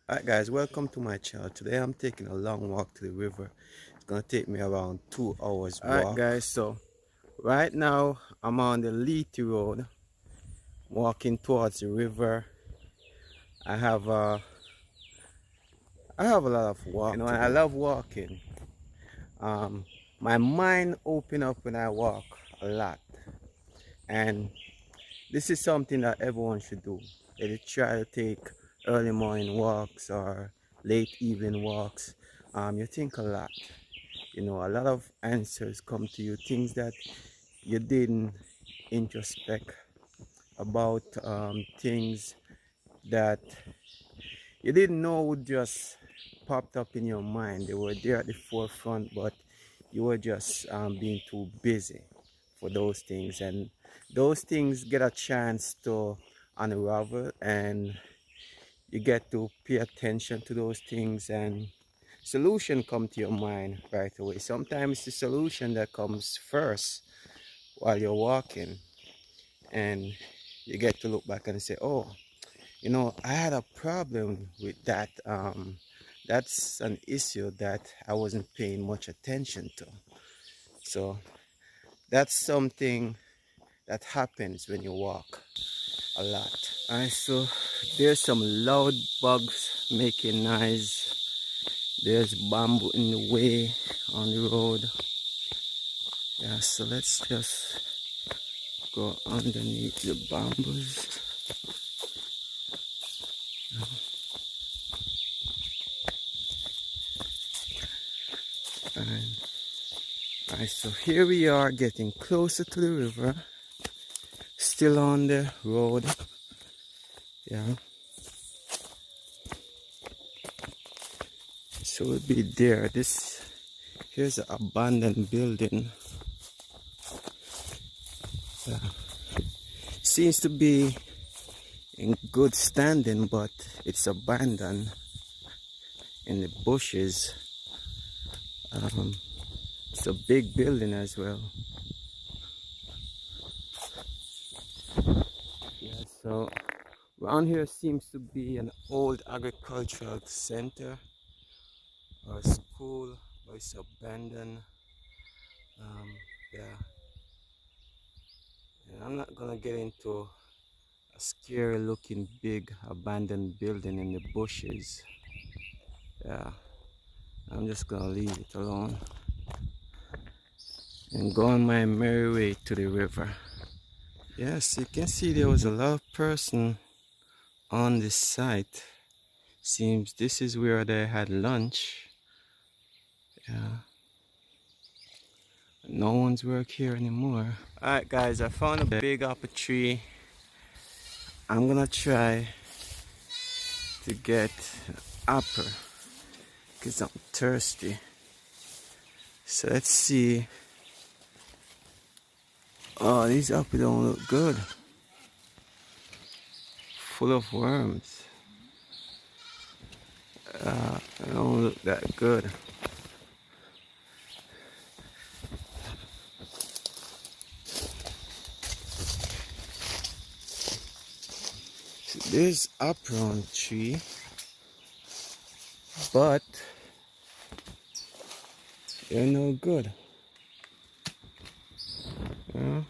Alright guys, welcome to my channel. Today I'm taking a long walk to the river. It's gonna take me around 2 hours Alright walk. Guys, so right now I'm on the Leety Road walking towards the river. I have a lot of walk. And I love walking. Um my mind open up when I walk a lot. And this is something that everyone should do. They try to take early morning walks or late evening walks. You think a lot. You know, a lot of answers come to you, things that you didn't introspect about, things that you didn't know would just popped up in your mind. They were there at the forefront, but you were just being too busy for those things, and those things get a chance to unravel, and you get to pay attention to those things, and solution come to your mind right away. Sometimes the solution that comes first while you're walking, and you get to look back and say, oh, you know, I had a problem with that. That's an issue that I wasn't paying much attention to. So that's something that happens when you walk a lot. Alright, so there's some loud bugs making noise. There's bamboo in the way on the road. Yeah, so let's just go underneath the bamboos. Alright, so here we are getting closer to the river. Still on the road. Yeah. So we'll be there. Here's an abandoned building. Yeah. Seems to be in good standing, but it's abandoned in the bushes. It's a big building as well. Yeah, so around here seems to be an old agricultural center or school, but it's abandoned. Yeah, and I'm not gonna get into a scary looking big abandoned building in the bushes. Yeah, I'm just gonna leave it alone and go on my merry way to the river. Yes, you can see there was a lot of person on this site. Seems this is where they had lunch. Yeah, no one's work here anymore. Alright guys, I found a big apple tree. I'm gonna try to get apple because I'm thirsty. So let's see. Oh, these apples don't look good. Full of worms. They don't look that good. So there's apple on the tree, but they're no good. Yeah.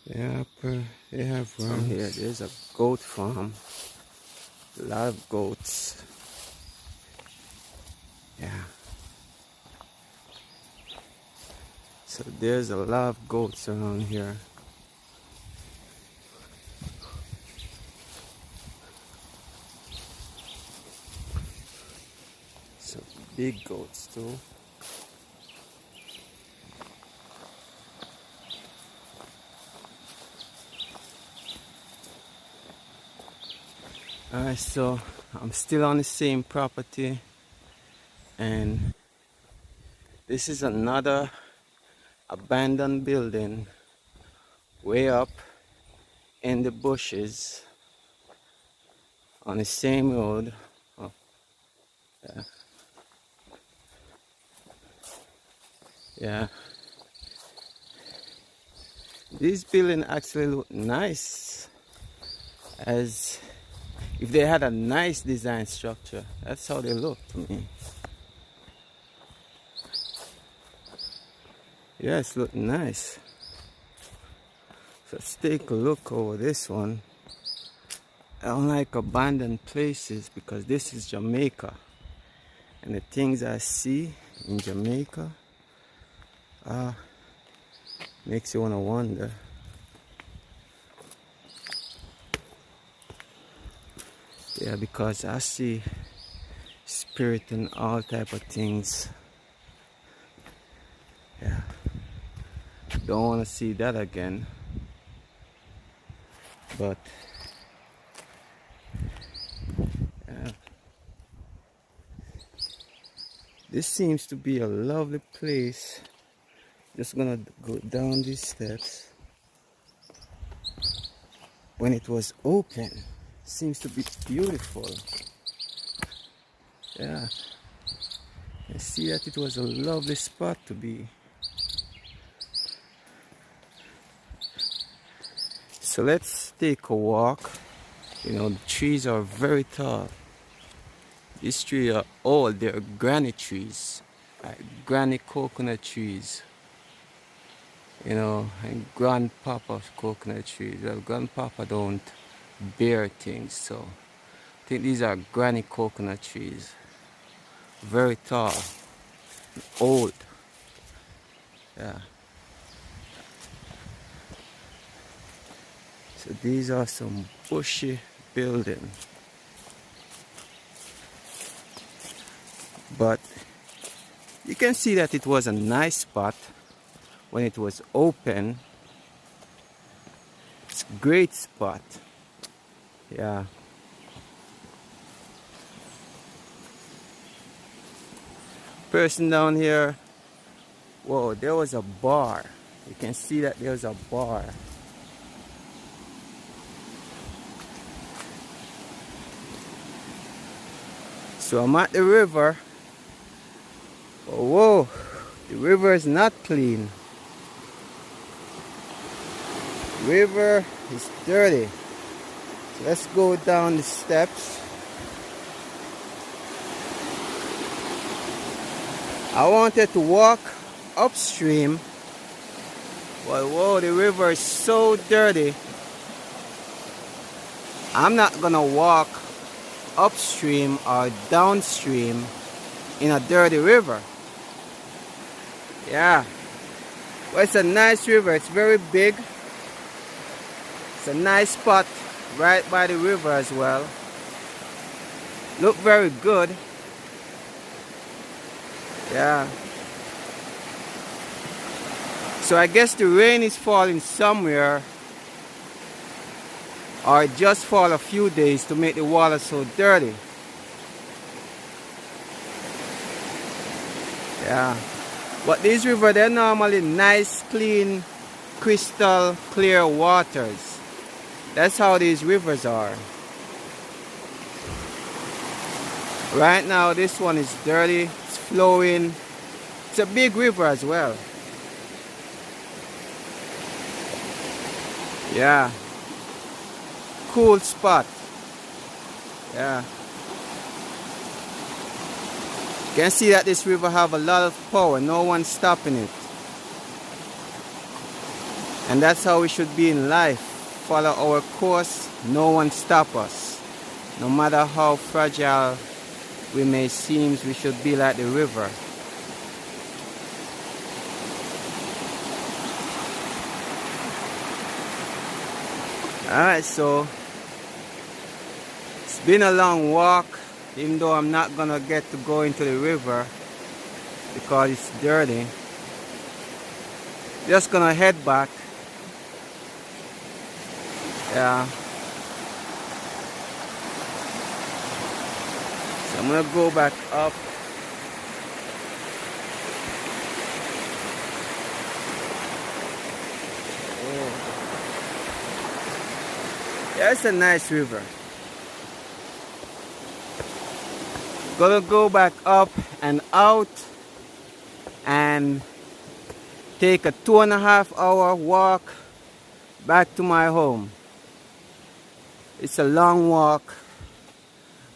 Yeah, they have worms. Here, there's a goat farm. A lot of goats. Yeah. So there's a lot of goats around here. So big goats too. Alright, so I'm still on the same property, and this is another abandoned building way up in the bushes on the same road. Oh, yeah. Yeah. This building actually look nice, as if they had a nice design structure. That's how they look to me. Yes, look nice. So let's take a look over this one. I don't like abandoned places because this is Jamaica, and the things I see in Jamaica makes you want to wonder. Yeah, because I see spirit and all type of things. Yeah, don't want to see that again. But yeah, this seems to be a lovely place. Just gonna go down these steps. When it was open, seems to be beautiful. Yeah, I see that it was a lovely spot to be. So let's take a walk. You know, the trees are very tall. These trees are old. They're granny trees, like granny coconut trees. You know, and grandpapa coconut trees. Well, grandpapa don't bear things, so I think these are granny coconut trees. Very tall, old. Yeah. So these are some bushy buildings. But you can see that it was a nice spot when it was open. It's a great spot. Yeah. Person down here. Whoa, there was a bar. You can see that there's a bar. So I'm at the river. Oh, whoa, the river is not clean. River is dirty. So let's go down the steps. I wanted to walk upstream, but whoa, the river is so dirty. I'm not gonna walk upstream or downstream in a dirty river. Yeah, well, it's a nice river. It's very big. It's a nice spot right by the river as well. Look very good. Yeah. So I guess the rain is falling somewhere, or it just fall a few days to make the water so dirty. Yeah. But these rivers, they're normally nice, clean, crystal clear waters. That's how these rivers are. Right now this one is dirty, it's flowing. It's a big river as well. Yeah. Cool spot. Yeah. You can see that this river have a lot of power. No one's stopping it. And that's how we should be in life. Follow our course. No one stop us. No matter how fragile we may seem, we should be like the river. Alright, so it's been a long walk, even though I'm not gonna get to go into the river because it's dirty. Just gonna head back. Yeah. So I'm gonna go back up. Oh. Yeah, it's a nice river. Gonna go back up and out and take a 2.5 hour walk back to my home. It's a long walk,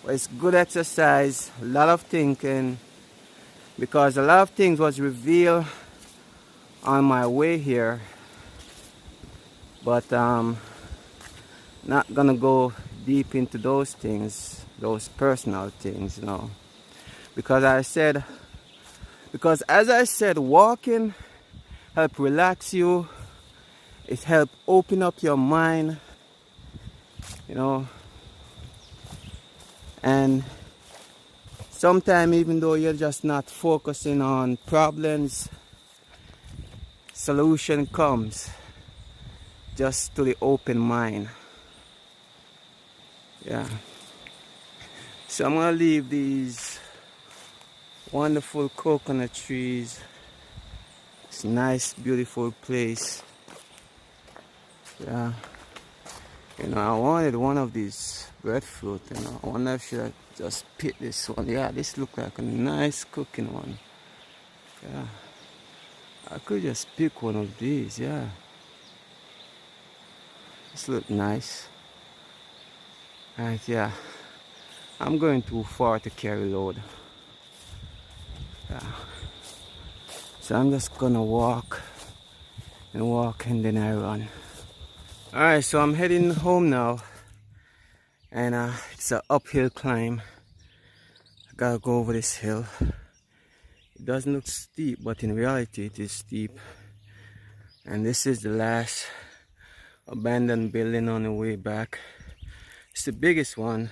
but it's good exercise, a lot of thinking, because a lot of things was revealed on my way here, but not gonna go deep into those things, those personal things, you know, because as I said, walking help relax you, it help open up your mind, you know, and sometimes even though you're just not focusing on problems, solution comes just to the open mind. Yeah. So I'm gonna leave these wonderful coconut trees. It's a nice, beautiful place. Yeah. You know, I wanted one of these breadfruit, you know. I wonder if I should just pick this one. Yeah, this look like a nice cooking one. Yeah. I could just pick one of these, yeah. This look nice. Right, yeah. I'm going too far to carry load. Yeah. So I'm just gonna walk and then I run. Alright, so I'm heading home now. And it's an uphill climb. I gotta go over this hill. It doesn't look steep, but in reality it is steep. And this is the last abandoned building on the way back. It's the biggest one.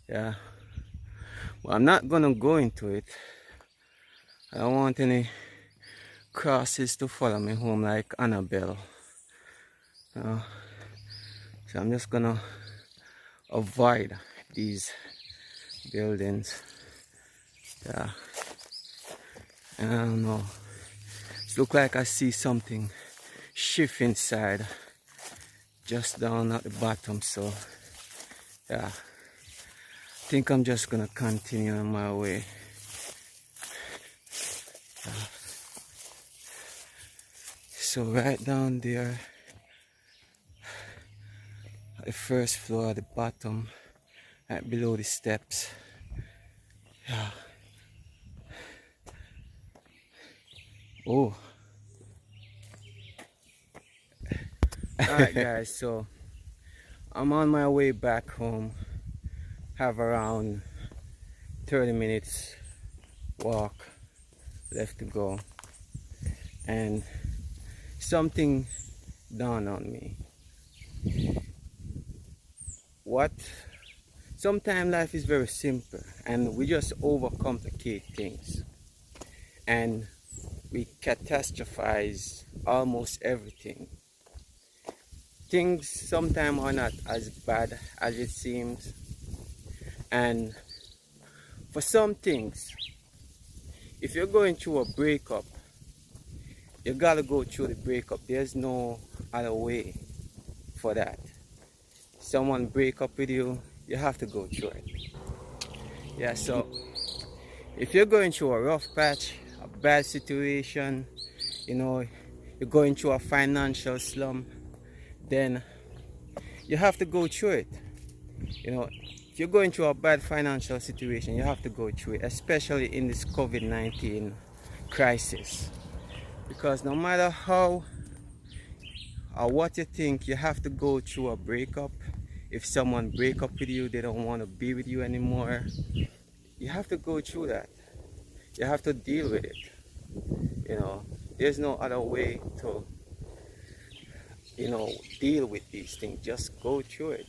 Yeah. Well, I'm not gonna go into it. I don't want any crosses to follow me home like Annabelle. So I'm just gonna avoid these buildings. Yeah. And I don't know. It looks like I see something shift inside just down at the bottom, so yeah. I think I'm just gonna continue on my way. So right down there at the first floor at the bottom, right below the steps. Yeah. Oh. Alright guys, so I'm on my way back home. Have around 30 minutes walk left to go. And something dawned on me. Sometimes life is very simple and we just overcomplicate things. And we catastrophize almost everything. Things sometimes are not as bad as it seems. And for some things, if you're going through a breakup, you gotta go through the breakup. There's no other way for that. Someone break up with you, you have to go through it. Yeah, so if you're going through a rough patch, a bad situation, you know, you're going through a financial slump, then you have to go through it. You know, if you're going through a bad financial situation, you have to go through it, especially in this COVID-19 crisis. Because no matter how or what you think, you have to go through a breakup. If someone break up with you, they don't want to be with you anymore, you have to go through that. You have to deal with it. You know, there's no other way to, you know, deal with these things. Just go through it,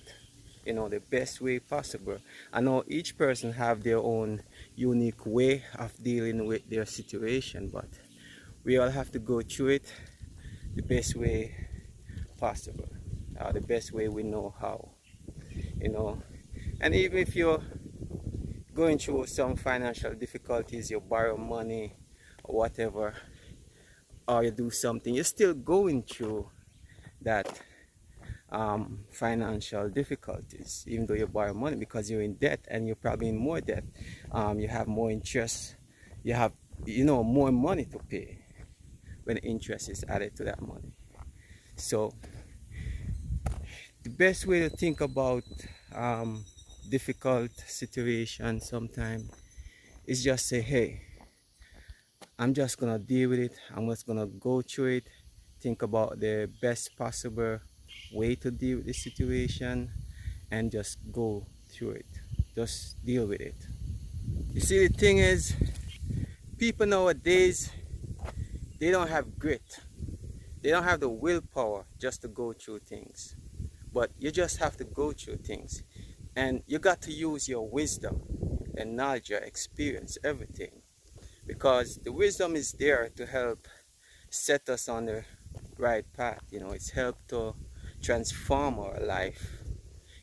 you know, the best way possible. I know each person have their own unique way of dealing with their situation, but we all have to go through it the best way possible, the best way we know how, you know. And even if you're going through some financial difficulties, you borrow money or whatever, or you do something, you're still going through that financial difficulties, even though you borrow money, because you're in debt and you're probably in more debt. You have more interest, you have, you know, more money to pay when interest is added to that money. So The best way to think about um, difficult situations sometimes is just say, hey, I'm just gonna deal with it. I'm just gonna go through it, think about the best possible way to deal with the situation, and just go through it. Just deal with it. You see, the thing is, people nowadays, they don't have grit. They don't have the willpower just to go through things. But you just have to go through things. And you got to use your wisdom and knowledge, your experience, everything. Because the wisdom is there to help set us on the right path. You know, it's helped to transform our life.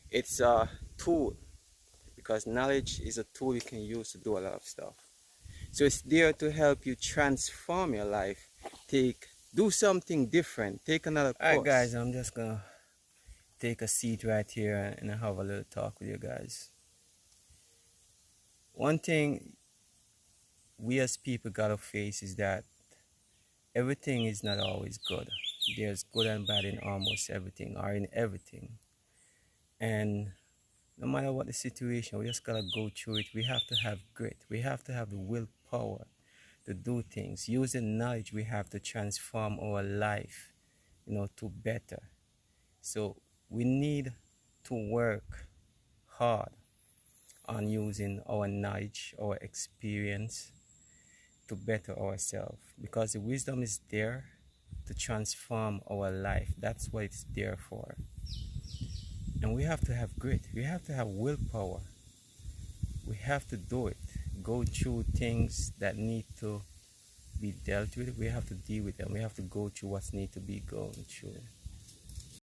It's a tool because knowledge is a tool you can use to do a lot of stuff. So it's there to help you transform your life. Do something different. Take another course. Alright guys, I'm just gonna take a seat right here and have a little talk with you guys. One thing we as people gotta face is that everything is not always good. There's good and bad in almost everything or in everything. And no matter what the situation, we just gotta go through it. We have to have grit. We have to have the willpower to do things. Use the knowledge we have to transform our life, you know, to better. So we need to work hard on using our knowledge, our experience to better ourselves, because the wisdom is there to transform our life. That's what it's there for. And we have to have grit. We have to have willpower. We have to do it. Go through things that need to be dealt with. We have to deal with them. We have to go through what needs to be going through.